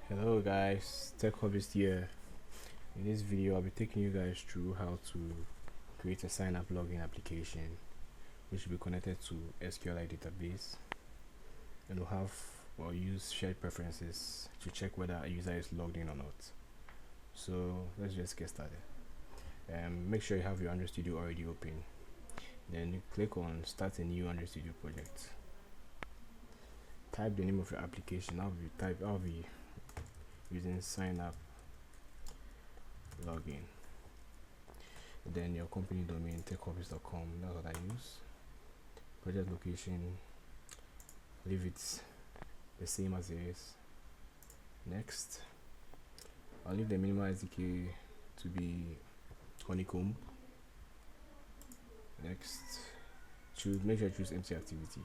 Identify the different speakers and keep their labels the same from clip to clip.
Speaker 1: Hello guys, Tech Hobbyist here. In this video I'll be taking you guys through how to create a sign up login application which will be connected to sqlite database, and we'll have or use shared preferences to check whether a user is logged in or not. So let's just get started. Make sure you have your Android Studio already open. Then you click on start a new Android Studio project. Type the name of your application. I'll be using sign up login. Then your company domain techhobbyist.com, that's what I use. Project location, leave it the same as it is. Next, I'll leave the minimal SDK to be honeycomb. Next, make sure you choose empty activity.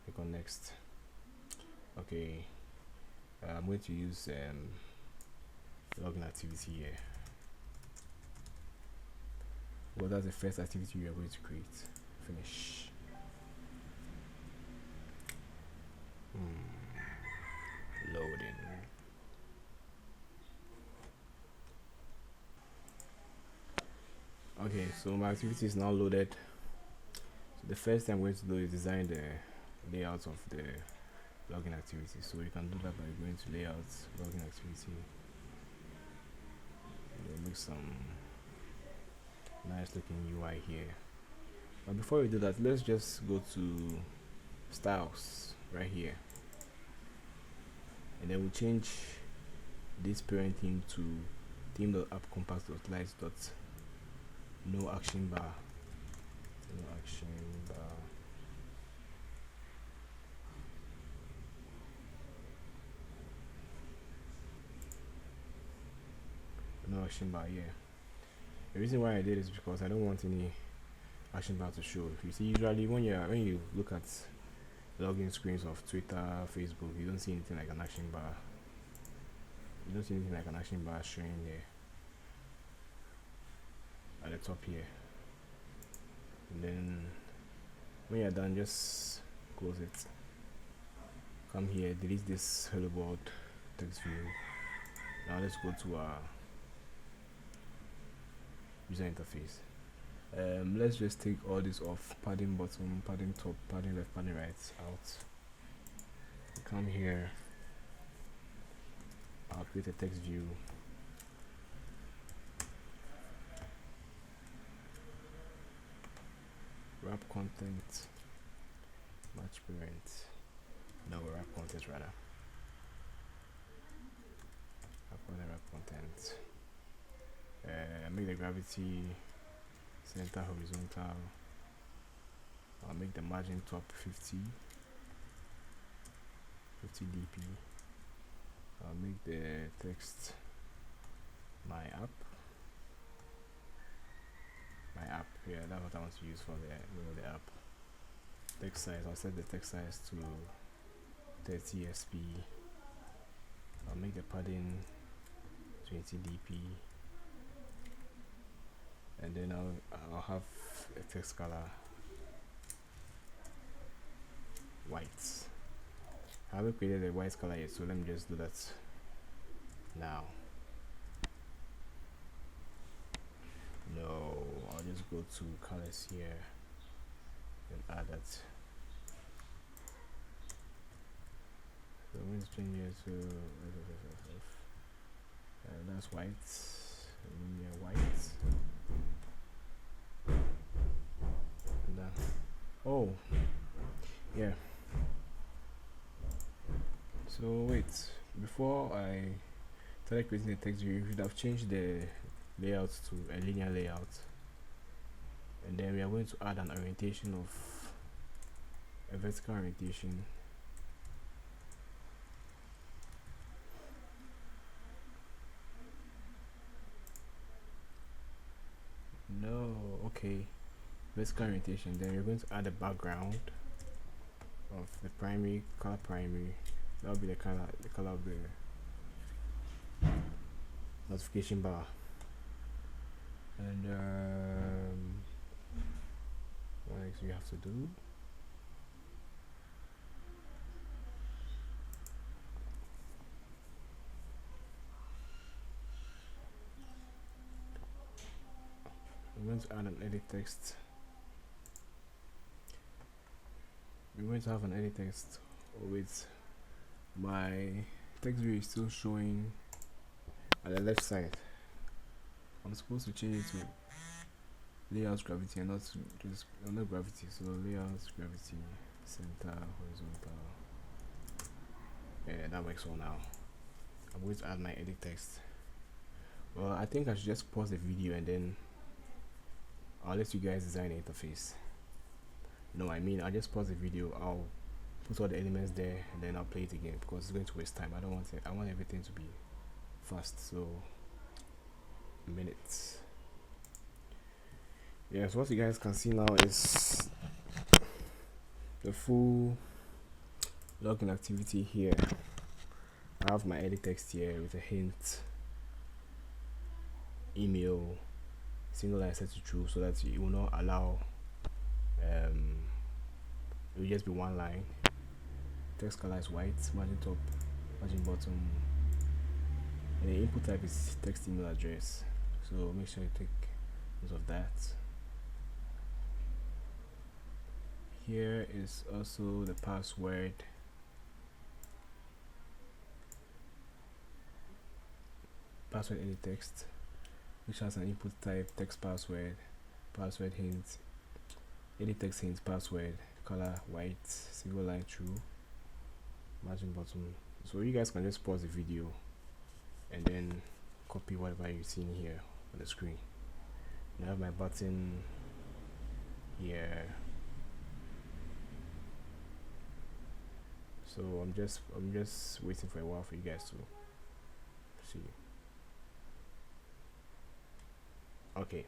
Speaker 1: Click on next. Okay, I'm going to use login activity here. Well, that's the first activity we are going to create. Finish. Loading. Okay, so my activity is now loaded. So the first thing I'm going to do is design the layout of the login activity. So you can do that by going to layout, login activity. You'll make some nice looking UI here. But before we do that, let's just go to styles right here, and then we'll change this parent theme to theme.appcompass.lights. No action bar. No action bar. No action bar, yeah. The reason why I did is because I don't want any action bar to show. You see, usually when you look at login screens of Twitter, Facebook, you don't see anything like an action bar. You don't see anything like an action bar showing there at the top here. And then when you're done, just close it. Come here, delete this hello world text view. Now let's go to our user interface. Let's just take all this off: padding bottom, padding top, padding left, padding right out. Come here, I'll create a text view. Wrap content, match parent. No, wrap content rather. Wrap content. Make the gravity center horizontal. I'll make the margin top 50 dp. I'll make the text my app. Yeah, that's what I want to use for the app. Text size, I'll set the text size to 30 sp. I'll make the padding 20 dp, and then I'll have a text color white. I haven't created a white color yet, so let me just do that now. No, I'll just go to colors here and add that. So I'm going to change it to that's white. White. And oh, yeah. So wait, before I started creating the text view, you should have changed the layout to a linear layout, and then we are going to add an orientation of a vertical orientation. No, okay, vertical orientation. Then we're going to add a background of the primary color. That will be the color of the notification bar. And what next we have to do? I'm going to add an edit text. We're going to have an edit text with my text view is still showing at the left side. I'm supposed to change it to layout gravity and not just not gravity. So layout gravity center horizontal. Yeah, that works well now. I'm going to add my edit text. Well, I think I should just pause the video and then I'll let you guys design the interface. No, I mean I'll just pause the video, I'll put all the elements there and then I'll play it again because it's going to waste time. I don't want it, I want everything to be fast. So minutes. Yeah, so what you guys can see now is the full login activity here. I have my edit text here with a hint, email, single line set to true, so that it will not allow it will just be one line. Text color is white, margin top, margin bottom, and the input type is text email address, so make sure you take note of that. Here is also the password. Password edit text, which has an input type text password, password hint, edit text hint, password, color white, single line true, margin bottom. So you guys can just pause the video and then copy whatever you're seeing here on the screen. I have my button here. So I'm just waiting for a while for you guys to see. Okay,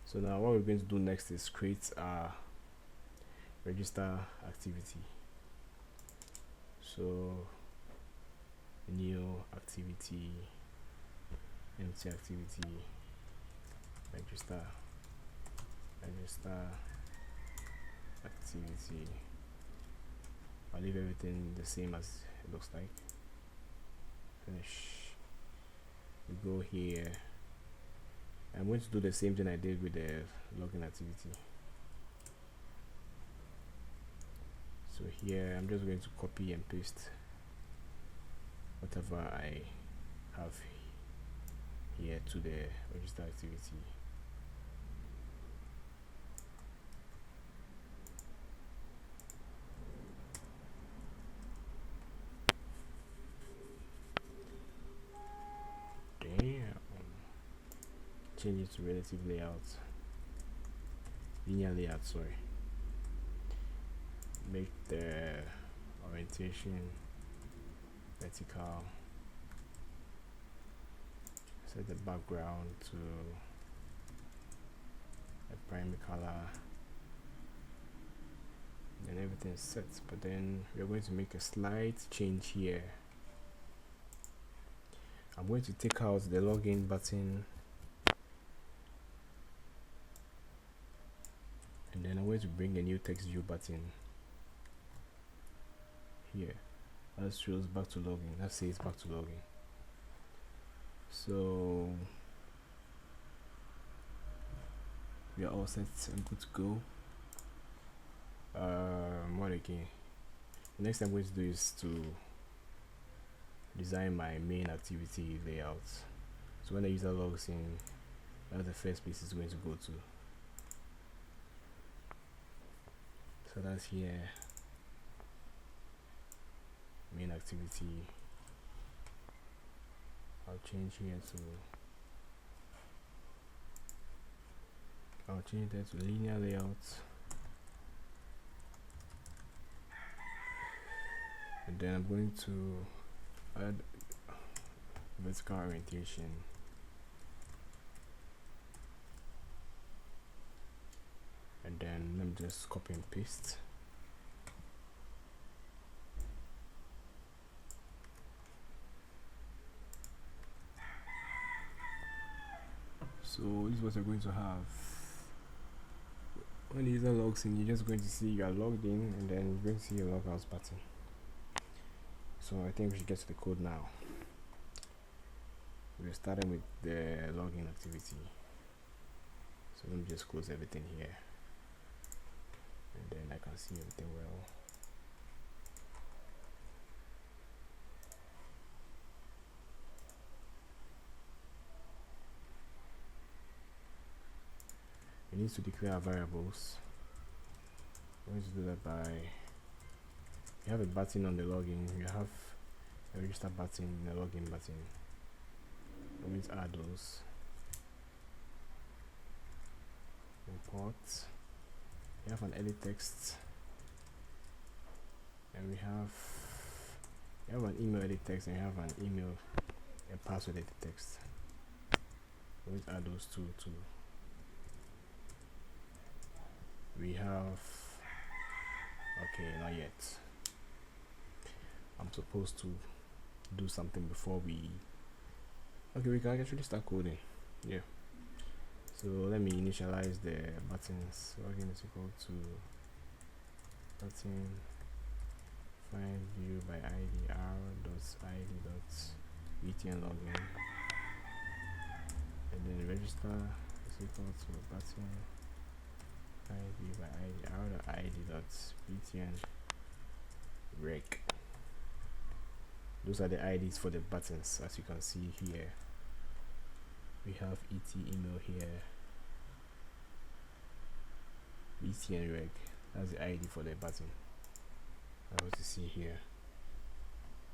Speaker 1: so now what we're going to do next is create a register activity. So new activity, empty activity, register activity. I'll leave everything the same as it looks like. Finish. We go here. I'm going to do the same thing I did with the login activity. So here I'm just going to copy and paste whatever I have here to the register activity. Change it to relative layout, linear layout, sorry. Make the orientation vertical, set the background to a primary color, and everything is set. But then we're going to make a slight change here. I'm going to take out the login button, and then I'm going to bring a new text view button here. That shows back to login. That says back to login. So we are all set and good to go. What again? The next thing I'm going to do is to design my main activity layout. So when the user logs in, that's the first place it's going to go to. So that's here, main activity. I'll change that to linear layout, and then I'm going to add vertical orientation, and then let me just copy and paste. So this is what you're going to have. When the user logs in, you're just going to see you are logged in, and then you're going to see your logout button. So I think we should get to the code now. We're starting with the login activity. So let me just close everything here, and then I can see everything well. We need to declare our variables. We're going to do that by, you have a button on the login, you have a register button and a login button. I'm going to add those. Import. We have an edit text, and we have an email edit text, and we have an email and password edit text. I'm going to add those two too. We have, okay, not yet. I'm supposed to do something before we, okay, we can actually start coding. Yeah. So let me initialize the buttons. Login is equal to button find view by id r.id.btn login, and then register is equal to button find view by id r.id.btn rec. Those are the IDs for the buttons. As you can see here, we have et email here, btn reg. That's the ID for the button. I want to see here,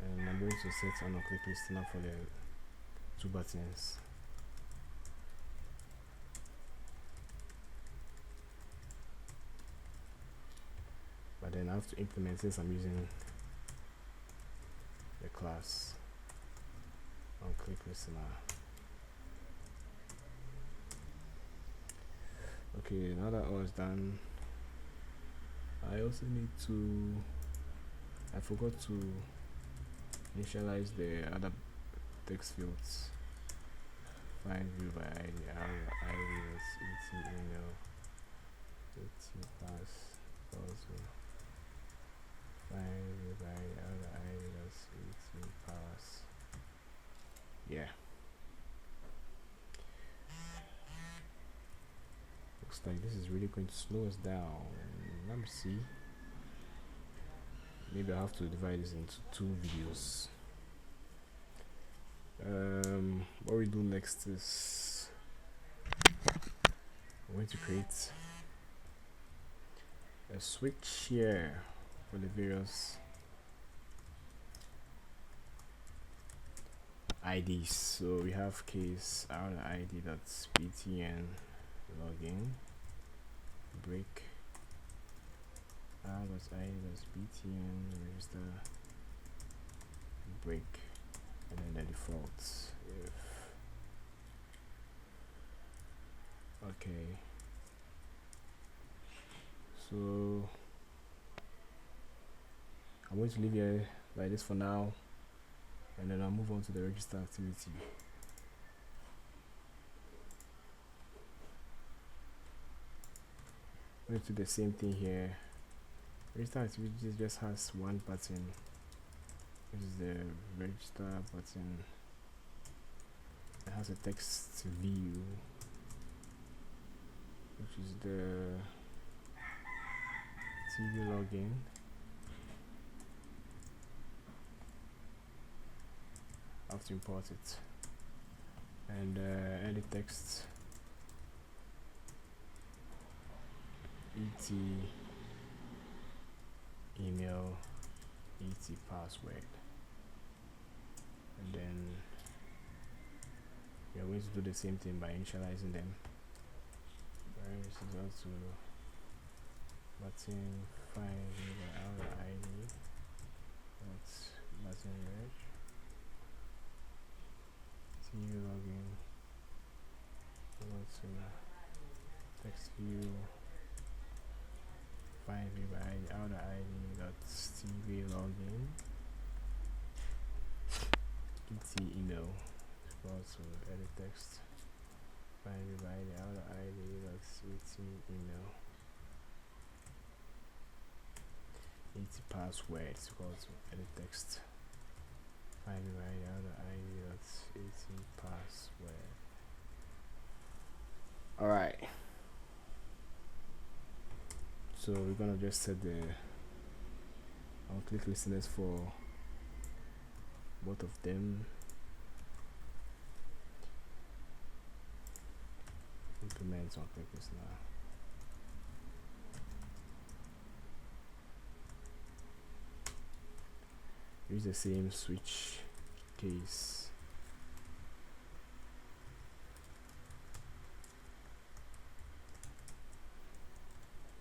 Speaker 1: and I'm going to set on click listener for the two buttons. But then I have to implement, since I'm using the class on click listener. Okay, now that all is done, I also need to, I forgot to initialize the other text fields. Find view by id r.id.et email et pass also. Find view by id r.id.et pass. Yeah. Looks like this is really going to slow us down. Let me see. Maybe I have to divide this into two videos. What we do next is I'm going to create a switch here for the various IDs. So we have case r.id.btn login break r.id.btn register break, and then the defaults. If okay, so I'm going to leave here like this for now, and then I'll move on to the register activity. I'm going to do the same thing here. Register activity just has one button, which is the register button. It has a text view, which is the TV login. I have to import it, and edit text et email et password, and then we are going to do the same thing by initializing them. This is also button find our ID. That's button reg. TV login. Go to text view. Find view by ID, outer ID dot TV login. Et email. Go to edit text. Find view by ID, outer ID dot et email. Et password. Go to edit text. Find view by ID, outer ID dot et password. Alright. So we're gonna just set the on-click listeners for both of them. Implement on-click listener. Use the same switch case.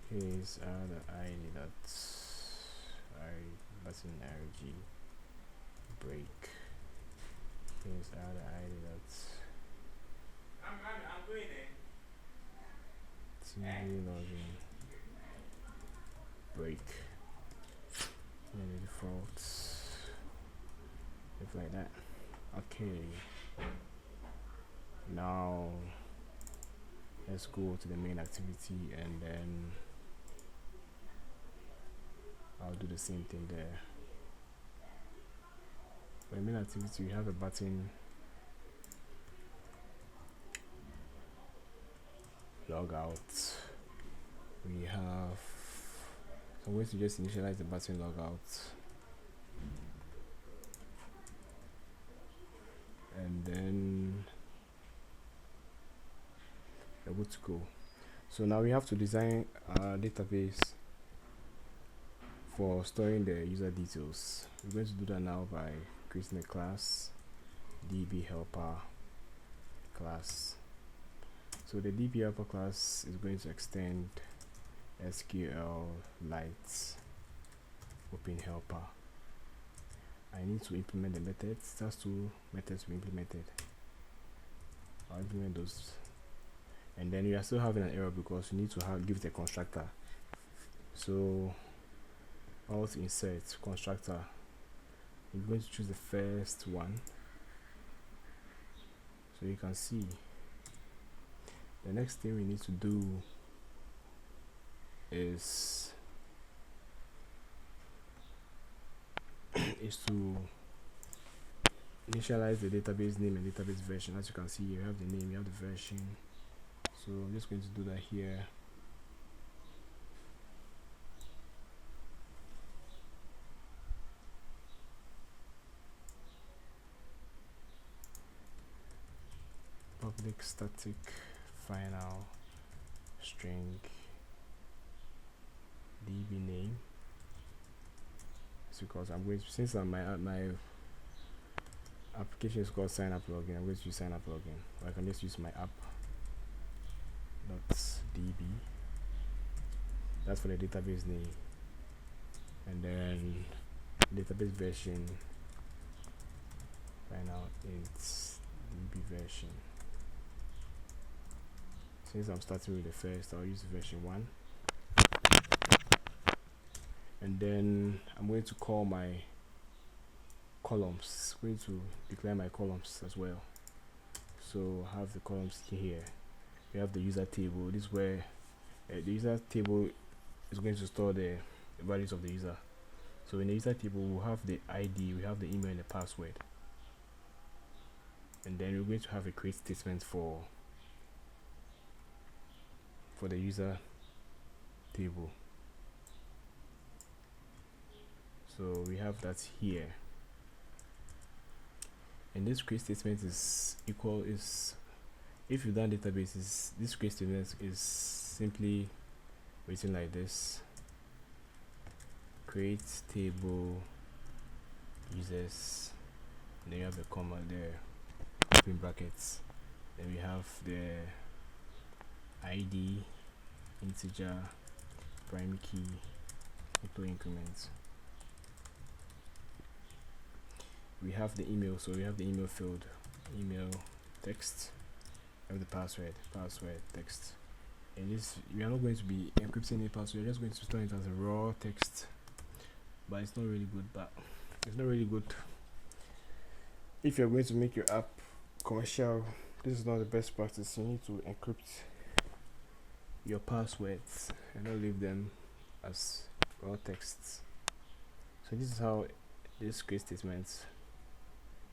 Speaker 1: Case the ID that's button RG break. Case the ID that's I'm doing it. TV login break. And the defaults. If like that. Okay. Now let's go to the main activity and then I'll do the same thing there. For the main activity, we have a button logout. We have some ways to just initialize the button logout, and then we're good to go. So now we have to design a database for storing the user details. We're going to do that now by creating a class, db helper class. So the db helper class is going to extend sqlite open helper. I need to implement the methods. That's 2 methods we implemented. I'll implement those, and then we are still having an error because you need to give the constructor. So alt insert constructor. I'm going to choose the first one, so you can see the next thing we need to do is to initialize the database name and database version. As you can see, you have the name, you have the version. So I'm just going to do that here. Public static final string db name. It's because I'm going to, since my application is called sign up login, I'm going to use sign up login. Or I can just use my app .db. That's for the database name, and then database version. Right now it's db version. Since I'm starting with the first, I'll use version 1, and then I'm going to call my columns. I'm going to declare my columns as well. So I have the columns here. We have the user table. This is where the user table is going to store the values of the user. So in the user table, we'll have the ID, we have the email and the password, and then we're going to have a create statement for the user table. So we have that here, and this create statement is if you've done databases, this create statement is simply written like this: create table users, and then you have the comma there, open brackets, then we have the ID, integer, prime key, auto increment. We have the email, so we have the email field, email text, have the password text. And this, we are not going to be encrypting the password, we're just going to store it as a raw text, but it's not really good. If you're going to make your app commercial, this is not the best practice. You need to encrypt your passwords and not leave them as raw texts. So this is how this create statement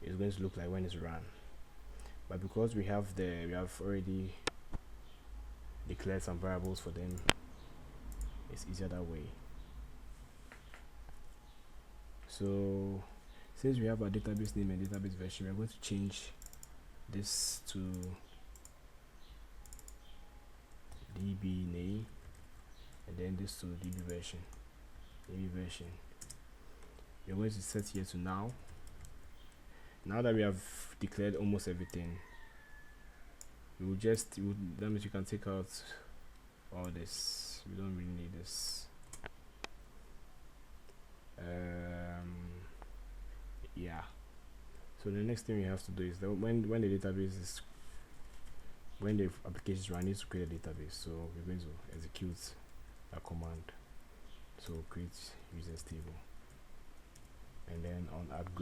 Speaker 1: is going to look like when it's run. But because we have already declared some variables for them, It's easier that way. So since we have our database name and database version, we're going to change this to db name, and then this to db version. We're going to set here to now. Now that we have declared almost everything, that means you can take out all this. We don't really need this. Yeah, so the next thing we have to do is that when the database is when the application is running, to create a database. So we're going to execute a command. So create users table, and then on upgrade